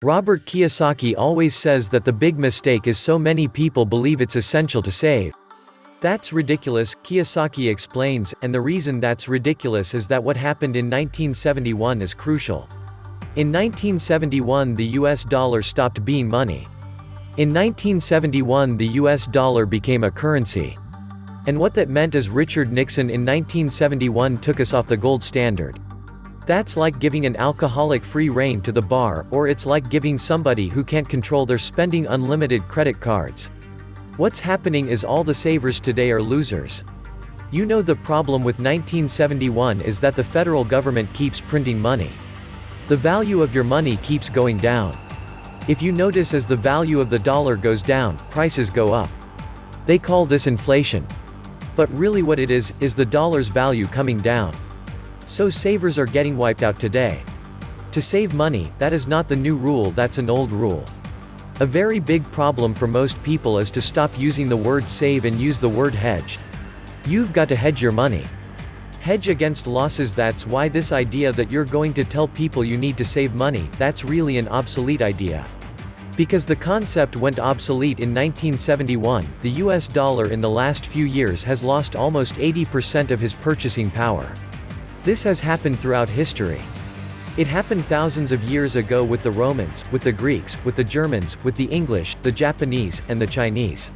Robert Kiyosaki always says that the big mistake is so many people believe it's essential to save. That's ridiculous, Kiyosaki explains, and the reason that's ridiculous is that what happened in 1971 is crucial. In 1971 the US dollar stopped being money. In 1971 the US dollar became a currency. And what that meant is Richard Nixon in 1971 took us off the gold standard. That's like giving an alcoholic free rein to the bar, or it's like giving somebody who can't control their spending unlimited credit cards. What's happening is all the savers today are losers. You know, the problem with 1971 is that the federal government keeps printing money. The value of your money keeps going down. If you notice, as the value of the dollar goes down, prices go up. They call this inflation. But really what it is the dollar's value coming down. So savers are getting wiped out today. To save money, that is not the new rule, that's an old rule. A very big problem for most people is to stop using the word save and use the word hedge. You've got to hedge your money. Hedge against losses. That's why this idea that you're going to tell people you need to save money, that's really an obsolete idea. Because the concept went obsolete in 1971, the US dollar in the last few years has lost almost 80% of his purchasing power. This has happened throughout history. It happened thousands of years ago with the Romans, with the Greeks, with the Germans, with the English, the Japanese, and the Chinese.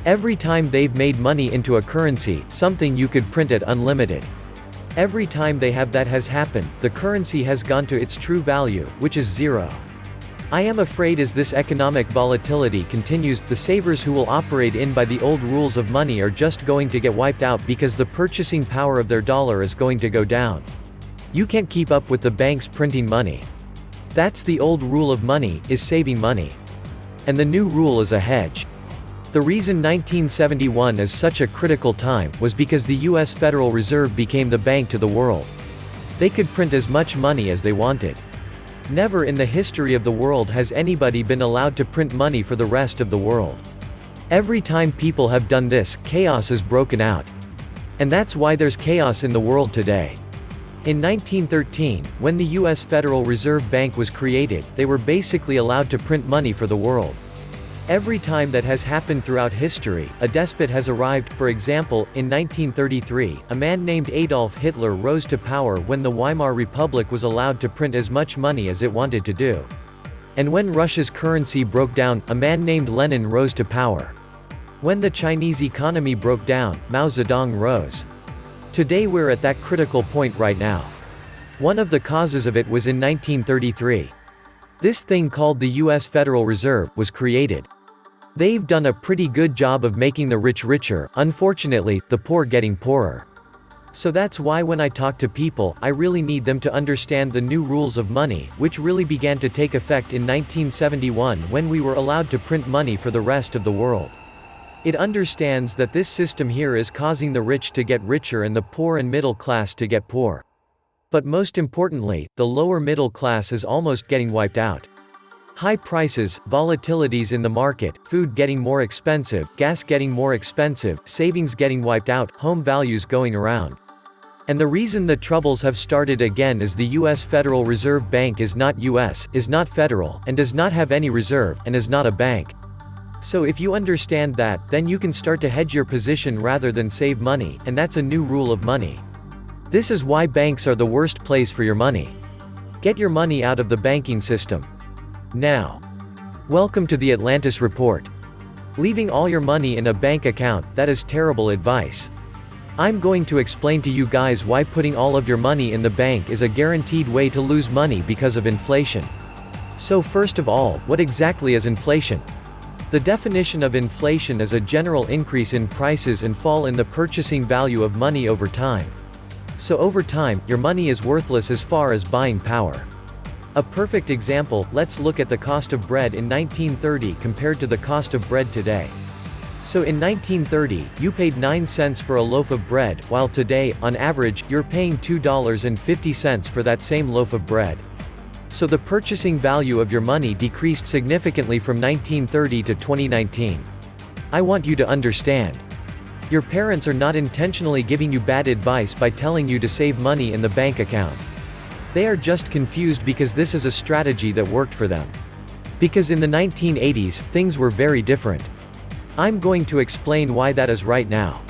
Every time they've made money into a currency, something you could print at unlimited. Every time they have, that has happened, the currency has gone to its true value, which is zero. I am afraid as this economic volatility continues, the savers who will operate in by the old rules of money are just going to get wiped out because the purchasing power of their dollar is going to go down. You can't keep up with the banks printing money. That's the old rule of money, is saving money. And the new rule is a hedge. The reason 1971 is such a critical time was because the US Federal Reserve became the bank to the world. They could print as much money as they wanted. Never in the history of the world has anybody been allowed to print money for the rest of the world. Every time people have done this, chaos is broken out. And that's why there's chaos in the world today. In 1913, when the US Federal Reserve Bank was created, they were basically allowed to print money for the world. Every time that has happened throughout history, a despot has arrived. For example, in 1933, a man named Adolf Hitler rose to power when the Weimar Republic was allowed to print as much money as it wanted to do. And when Russia's currency broke down, a man named Lenin rose to power. When the Chinese economy broke down, Mao Zedong rose. Today we're at that critical point right now. One of the causes of it was in 1933. This thing called the US Federal Reserve was created. They've done a pretty good job of making the rich richer, unfortunately, the poor getting poorer. So that's why when I talk to people, I really need them to understand the new rules of money, which really began to take effect in 1971 when we were allowed to print money for the rest of the world. It understands that this system here is causing the rich to get richer and the poor and middle class to get poor. But most importantly, the lower middle class is almost getting wiped out. High prices, volatilities in the market, food getting more expensive, gas getting more expensive, savings getting wiped out, home values going around. And the reason the troubles have started again is the US Federal Reserve Bank is not US, is not federal, and does not have any reserve, and is not a bank. So if you understand that, then you can start to hedge your position rather than save money, and that's a new rule of money. This is why banks are the worst place for your money. Get your money out of the banking system. Now. Welcome to the Atlantis Report. Leaving all your money in a bank account, that is terrible advice. I'm going to explain to you guys why putting all of your money in the bank is a guaranteed way to lose money because of inflation. So first of all, what exactly is inflation? The definition of inflation is a general increase in prices and fall in the purchasing value of money over time. So over time, your money is worthless as far as buying power. A perfect example, let's look at the cost of bread in 1930 compared to the cost of bread today. So in 1930, you paid 9 cents for a loaf of bread, while today, on average, you're paying $2.50 for that same loaf of bread. So the purchasing value of your money decreased significantly from 1930 to 2019. I want you to understand. Your parents are not intentionally giving you bad advice by telling you to save money in the bank account. They are just confused because this is a strategy that worked for them. Because in the 1980s, things were very different. I'm going to explain why that is right now.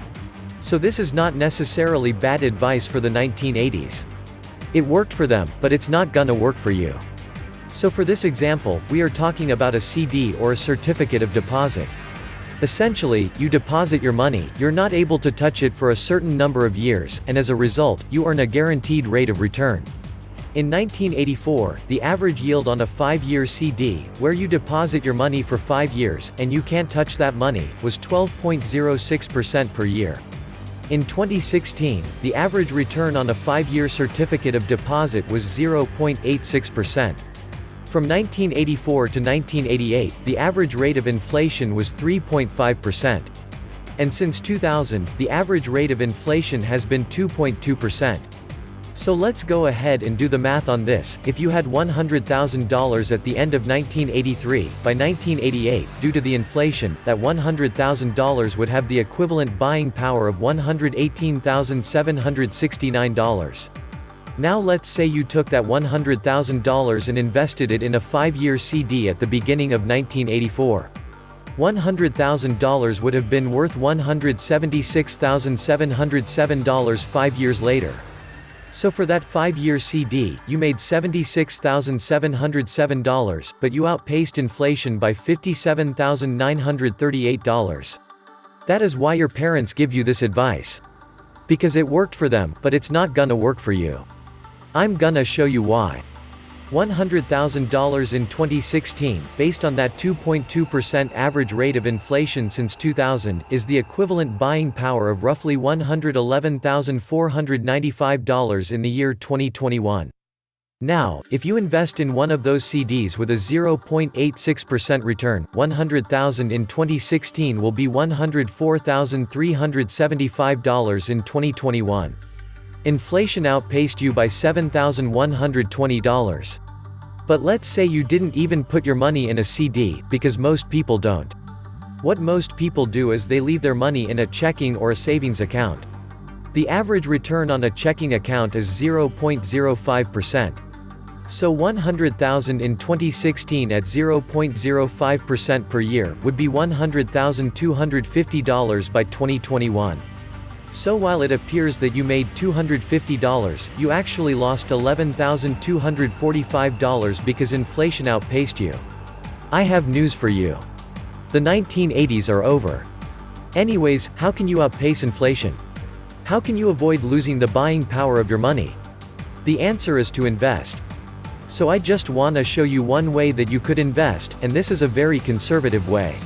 So this is not necessarily bad advice for the 1980s. It worked for them, but it's not gonna work for you. So for this example, we are talking about a CD or a certificate of deposit. Essentially, you deposit your money, you're not able to touch it for a certain number of years, and as a result, you earn a guaranteed rate of return. In 1984, the average yield on a 5-year CD, where you deposit your money for 5 years, and you can't touch that money, was 12.06% per year. In 2016, the average return on a 5-year certificate of deposit was 0.86%. From 1984 to 1988, the average rate of inflation was 3.5%. And since 2000, the average rate of inflation has been 2.2%. So let's go ahead and do the math on this. If you had $100,000 at the end of 1983, by 1988, due to the inflation, that $100,000 would have the equivalent buying power of $118,769. Now let's say you took that $100,000 and invested it in a 5-year CD at the beginning of 1984. $100,000 would have been worth $176,707 5 years later. So for that 5-year CD, you made $76,707, but you outpaced inflation by $57,938. That is why your parents give you this advice. Because it worked for them, but it's not gonna work for you. I'm gonna show you why. $100,000 in 2016, based on that 2.2% average rate of inflation since 2000, is the equivalent buying power of roughly $111,495 in the year 2021. Now, if you invest in one of those CDs with a 0.86% return, $100,000 in 2016 will be $104,375 in 2021. Inflation outpaced you by $7,120. But let's say you didn't even put your money in a CD, because most people don't. What most people do is they leave their money in a checking or a savings account. The average return on a checking account is 0.05%. So $100,000 in 2016 at 0.05% per year would be $100,250 by 2021. So while it appears that you made $250, you actually lost $11,245 because inflation outpaced you. I have news for you. The 1980s are over. Anyways, how can you outpace inflation? How can you avoid losing the buying power of your money? The answer is to invest. So I just wanna show you one way that you could invest, and this is a very conservative way.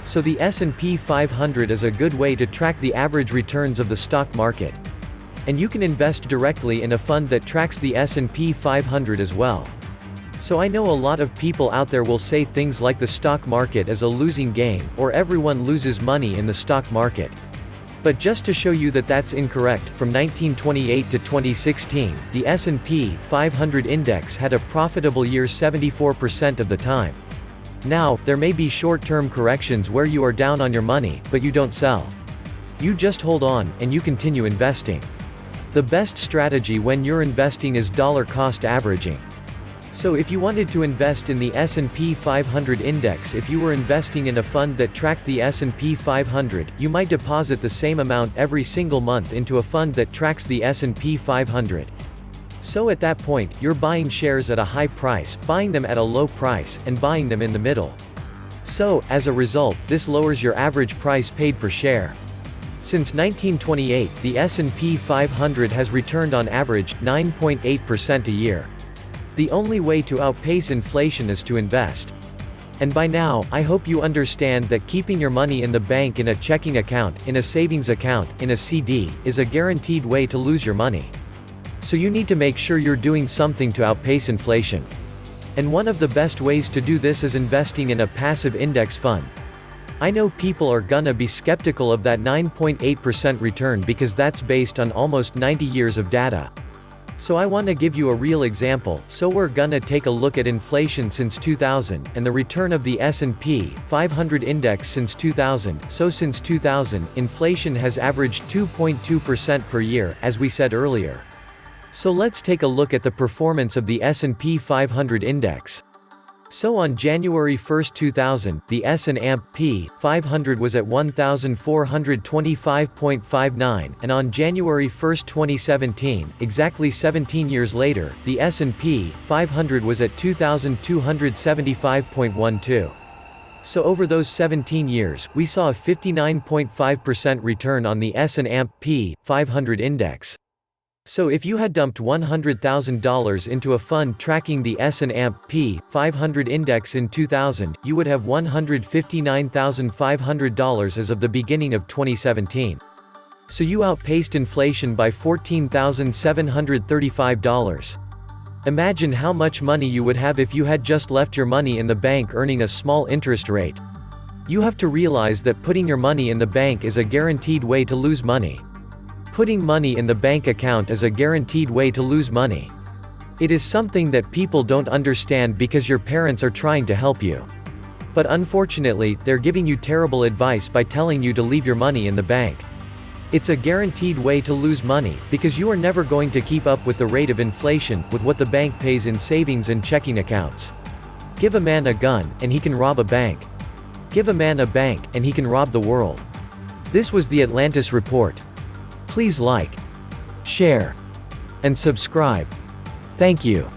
So the S&P 500 is a good way to track the average returns of the stock market. And you can invest directly in a fund that tracks the S&P 500 as well. So I know a lot of people out there will say things like the stock market is a losing game, or everyone loses money in the stock market. But just to show you that that's incorrect, from 1928 to 2016, the S&P 500 index had a profitable year 74% of the time. Now, there may be short-term corrections where you are down on your money, but you don't sell. You just hold on, and you continue investing. The best strategy when you're investing is dollar cost averaging. So if you wanted to invest in the S&P 500 index, if you were investing in a fund that tracked the S&P 500, you might deposit the same amount every single month into a fund that tracks the S&P 500. So at that point, you're buying shares at a high price, buying them at a low price, and buying them in the middle. So, as a result, this lowers your average price paid per share. Since 1928, the S&P 500 has returned on average 9.8% a year. The only way to outpace inflation is to invest. And by now, I hope you understand that keeping your money in the bank in a checking account, in a savings account, in a CD, is a guaranteed way to lose your money. So you need to make sure you're doing something to outpace inflation. And one of the best ways to do this is investing in a passive index fund. I know people are gonna be skeptical of that 9.8% return because that's based on almost 90 years of data. So I want to give you a real example. So we're gonna take a look at inflation since 2000, and the return of the S&P 500 index since 2000. So since 2000, inflation has averaged 2.2% per year, as we said earlier. So let's take a look at the performance of the S&P 500 index. So on January 1, 2000, the S&P 500 was at 1,425.59, and on January 1, 2017, exactly 17 years later, the S&P 500 was at 2,275.12. So over those 17 years, we saw a 59.5% return on the S&P 500 index. So if you had dumped $100,000 into a fund tracking the S&P 500 index in 2000, you would have $159,500 as of the beginning of 2017. So you outpaced inflation by $14,735. Imagine how much money you would have if you had just left your money in the bank earning a small interest rate. You have to realize that putting your money in the bank is a guaranteed way to lose money. Putting money in the bank account is a guaranteed way to lose money. It is something that people don't understand because your parents are trying to help you. But unfortunately, they're giving you terrible advice by telling you to leave your money in the bank. It's a guaranteed way to lose money, because you are never going to keep up with the rate of inflation, with what the bank pays in savings and checking accounts. Give a man a gun, and he can rob a bank. Give a man a bank, and he can rob the world. This was the Atlantis Report. Please like, share, and subscribe. Thank you.